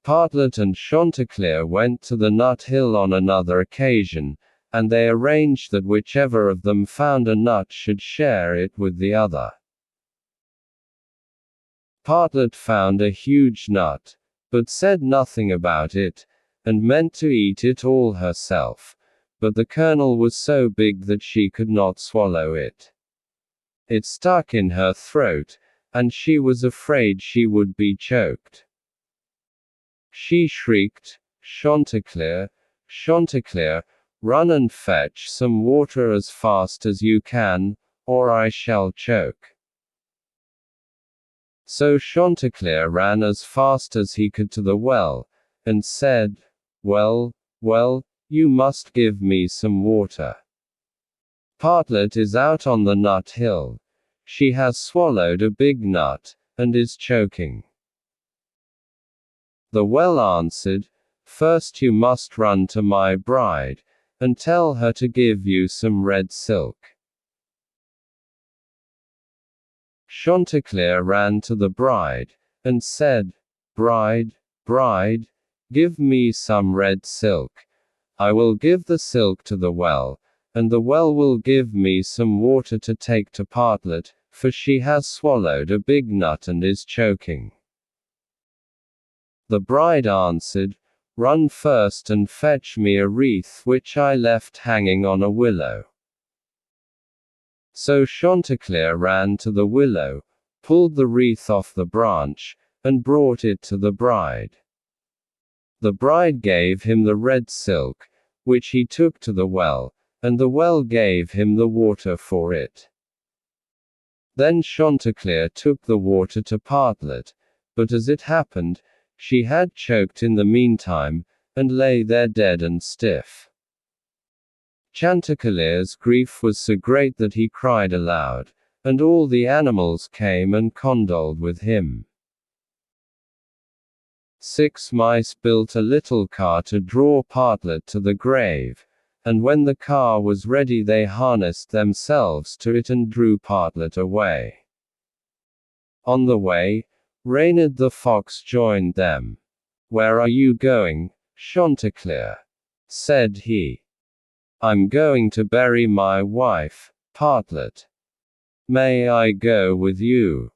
Partlet and Chanticleer went to the nut hill on another occasion, and they arranged that whichever of them found a nut should share it with the other. Partlet found a huge nut, but said nothing about it, and meant to eat it all herself, but the kernel was so big that she could not swallow it. It stuck in her throat, and she was afraid she would be choked. She shrieked, "Chanticleer, Chanticleer, run and fetch some water as fast as you can, or I shall choke." So Chanticleer ran as fast as he could to the well, and said, "Well, well, you must give me some water. Partlet is out on the nut hill. She has swallowed a big nut, and is choking." The well answered, "First you must run to my bride, and tell her to give you some red silk." Chanticleer ran to the bride, and said, "Bride, bride, give me some red silk. I will give the silk to the well, and the well will give me some water to take to Partlet, for she has swallowed a big nut and is choking." The bride answered, "Run first and fetch me a wreath which I left hanging on a willow." So Chanticleer ran to the willow, pulled the wreath off the branch, and brought it to the bride. The bride gave him the red silk, which he took to the well, and the well gave him the water for it. Then Chanticleer took the water to Partlet, but as it happened, she had choked in the meantime, and lay there dead and stiff. Chanticleer's grief was so great that he cried aloud, and all the animals came and condoled with him. 6 mice built a little car to draw Partlet to the grave, and when the car was ready they harnessed themselves to it and drew Partlet away. On the way, Reynard the fox joined them. "Where are you going, Chanticleer?" said he. "I'm going to bury my wife, Partlet. May I go with you?"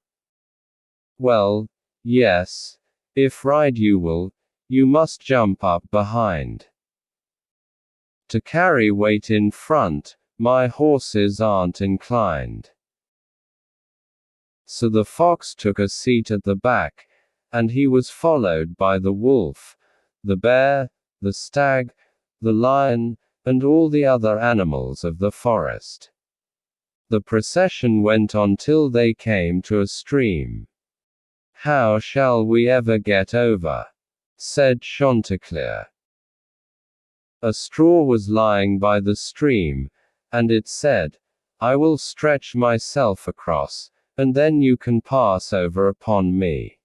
"Well, yes, if ride you will, you must jump up behind. To carry weight in front, my horses aren't inclined." So the fox took a seat at the back, and he was followed by the wolf, the bear, the stag, the lion, and all the other animals of the forest. The procession went on till they came to a stream. "How shall we ever get over?" said Chanticleer. A straw was lying by the stream, and it said, "I will stretch myself across, and then you can pass over upon me."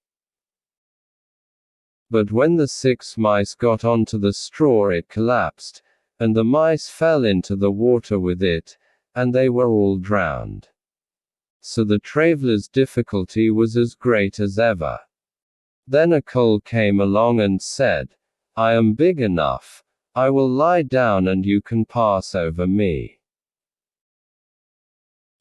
But when the 6 mice got onto the straw it collapsed, and the mice fell into the water with it, and they were all drowned. So the traveller's difficulty was as great as ever. Then a coal came along and said, "I am big enough, I will lie down and you can pass over me."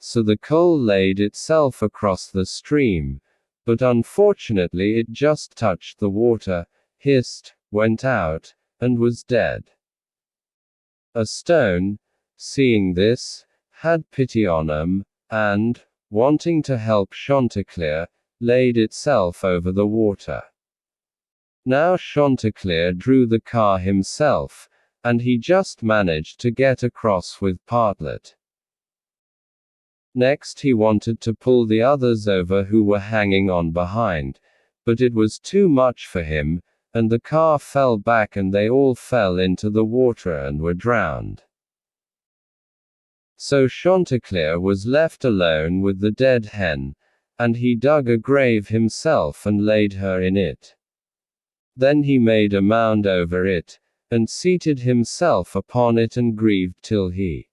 So the coal laid itself across the stream, but unfortunately it just touched the water, hissed, went out, and was dead. A stone, seeing this, had pity on him, and, wanting to help Chanticleer, laid itself over the water. Now Chanticleer drew the car himself, and he just managed to get across with Partlet. Next he wanted to pull the others over who were hanging on behind, but it was too much for him, and the car fell back and they all fell into the water and were drowned. So Chanticleer was left alone with the dead hen, and he dug a grave himself and laid her in it. Then he made a mound over it, and seated himself upon it and grieved till he